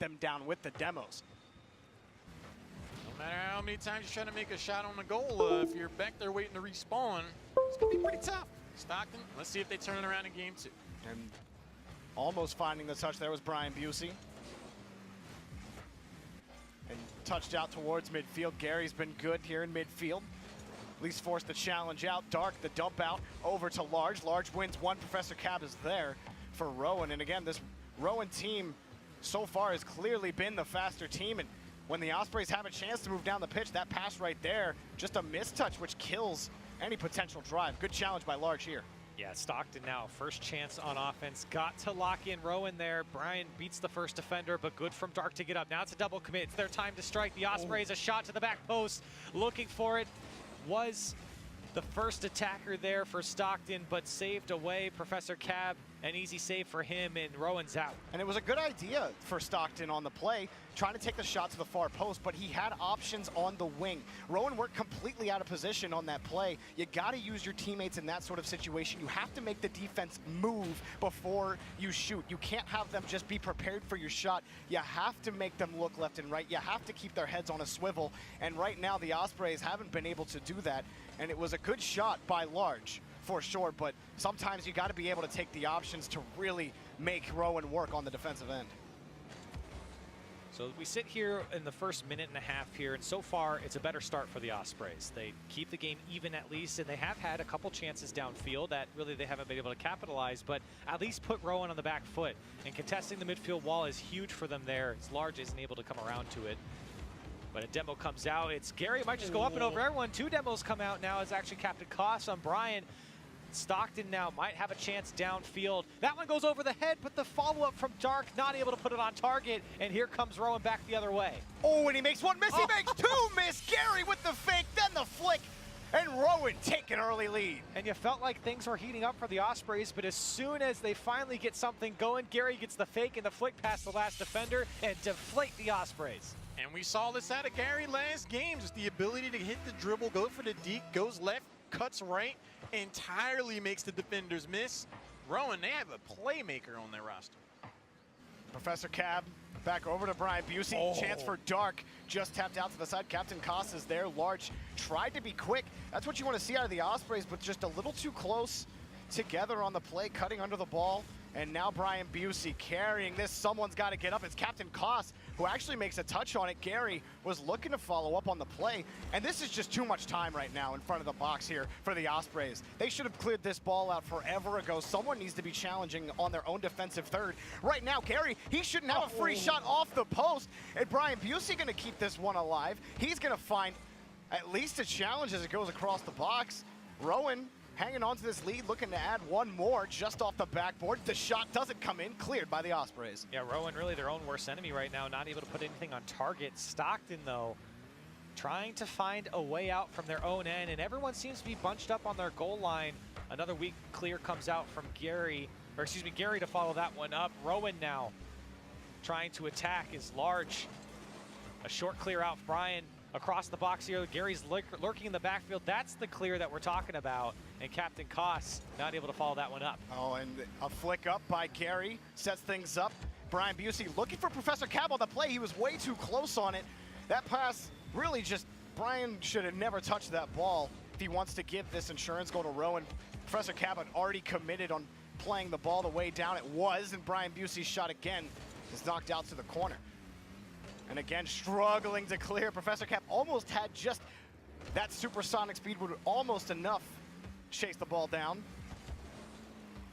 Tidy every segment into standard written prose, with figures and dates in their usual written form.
them down with the demos. No matter how many times you try to make a shot on the goal, if you're back there waiting to respawn, it's going to be pretty tough. Stockton, let's see if they turn it around in game 2. And almost finding the touch there was Brian Busey. And touched out towards midfield. Gary's been good here in midfield. At least forced the challenge out. Dark, the dump out over to Large. Large wins one. Professor Cab is there for Rowan. And again, this Rowan team so far has clearly been the faster team. And when the Ospreys have a chance to move down the pitch, that pass right there, just a mistouch, which kills any potential drive. Good challenge by Large here. Yeah, Stockton now, first chance on offense. Got to lock in Rowan there. Brian beats the first defender, but good from Dark to get up. Now it's a double commit. It's their time to strike. The Ospreys, a shot to the back post. Looking for it. Was the first attacker there for Stockton, but saved away. Professor Cab, an easy save for him, and Rowan's out. And it was a good idea for Stockton on the play, trying to take the shot to the far post, but he had options on the wing. Rowan worked completely out of position on that play. You got to use your teammates in that sort of situation. You have to make the defense move before you shoot. You can't have them just be prepared for your shot. You have to make them look left and right. You have to keep their heads on a swivel. And right now, the Ospreys haven't been able to do that. And it was a good shot by Large, for sure, but sometimes you got to be able to take the options to really make Rowan work on the defensive end. So we sit here in the first minute and a half here, and so far it's a better start for the Ospreys. They keep the game even at least, and they have had a couple chances downfield that really they haven't been able to capitalize, but at least put Rowan on the back foot. And contesting the midfield wall is huge for them there. As Large isn't able to come around to it. But a demo comes out. It's Gary might just go up and over everyone. Two demos come out now. It's actually Captain Koss on Brian. Stockton now might have a chance downfield. That one goes over the head, but the follow-up from Dark, not able to put it on target. And here comes Rowan back the other way. Oh, and he makes one miss. He makes two miss. Gary with the fake, then the flick. And Rowan take an early lead. And you felt like things were heating up for the Ospreys, but as soon as they finally get something going, Gary gets the fake and the flick past the last defender and deflate the Ospreys. And we saw this out of Gary last game, just the ability to hit the dribble, go for the deke, goes left, cuts right, entirely makes the defenders miss. Rowan, they have a playmaker on their roster. Professor Cab back over to Brian Busey. Chance for Dark, just tapped out to the side. Captain Koss is there. Large tried to be quick. That's what you want to see out of the Ospreys, but just a little too close together on the play, cutting under the ball. And now Brian Busey carrying this. Someone's got to get up. It's Captain Koss who actually makes a touch on it. Gary was looking to follow up on the play. And this is just too much time right now in front of the box here for the Ospreys. They should have cleared this ball out forever ago. Someone needs to be challenging on their own defensive third. Right now, Gary, he shouldn't have a free shot off the post. And Brian Busey going to keep this one alive. He's going to find at least a challenge as it goes across the box. Rowan hanging on to this lead, looking to add one more just off the backboard. The shot doesn't come in, cleared by the Ospreys. Yeah, Rowan really their own worst enemy right now, not able to put anything on target. Stockton, though, trying to find a way out from their own end, and everyone seems to be bunched up on their goal line. Another weak clear comes out from Gary, or excuse me, Gary to follow that one up. Rowan now trying to attack is Large. A short clear out, Brian across the box here. Gary's lurking in the backfield. That's the clear that we're talking about. And Captain Koss not able to follow that one up. Oh, and a flick up by Gary sets things up. Brian Busey looking for Professor Cab on the play. He was way too close on it. That pass really just, Brian should have never touched that ball if he wants to give this insurance goal to Rowan. Professor Cab had already committed on playing the ball the way down it was, and Brian Busey's shot again is knocked out to the corner. And again, struggling to clear. Professor Cap almost had just that supersonic speed, would almost enough chase the ball down.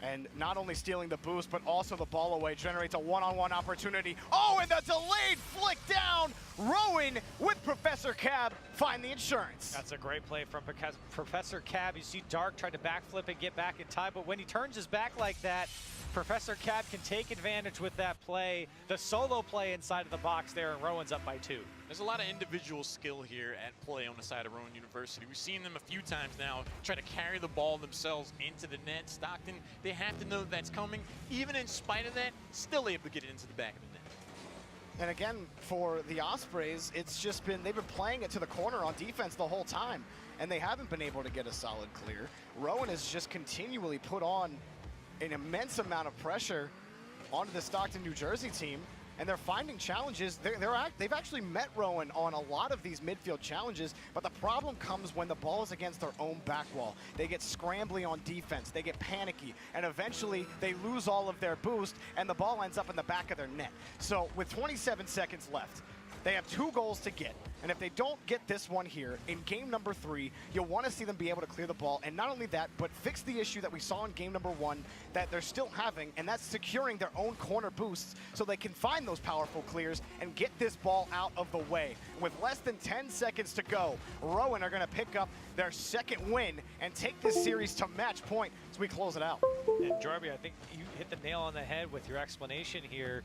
And not only stealing the boost, but also the ball away generates a one-on-one opportunity. Oh, and the delayed flick down. Rowan with Professor Cab find the insurance. That's a great play from Professor Cab. You see Dark try to backflip and get back in time, but when he turns his back like that, Professor Cab can take advantage with that play. The solo play inside of the box there, and Rowan's up by 2. There's a lot of individual skill here at play on the side of Rowan University. We've seen them a few times now try to carry the ball themselves into the net. Stockton, they have to know that that's coming. Even in spite of that, still able to get it into the back of the net. And again, for the Ospreys, it's just been, they've been playing it to the corner on defense the whole time, and they haven't been able to get a solid clear. Rowan has just continually put on an immense amount of pressure onto the Stockton, New Jersey team. and they're finding challenges. They've actually met Rowan on a lot of these midfield challenges, but the problem comes when the ball is against their own back wall. They get scrambly on defense, they get panicky, and eventually they lose all of their boost, and the ball ends up in the back of their net. So with 27 seconds left, they have 2 goals to get, and if they don't get this one here, in game number 3, you'll want to see them be able to clear the ball, and not only that, but fix the issue that we saw in game number 1 that they're still having, and that's securing their own corner boosts so they can find those powerful clears and get this ball out of the way. With less than 10 seconds to go, Rowan are going to pick up their 2nd win and take this series to match point as we close it out. And Jorby, I think you hit the nail on the head with your explanation here.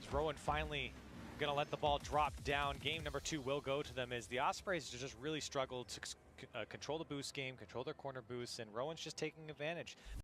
Is Rowan finally going to let the ball drop down? Game number 2 will go to them, as the Ospreys just really struggled to control the boost game, control their corner boosts, and Rowan's just taking advantage.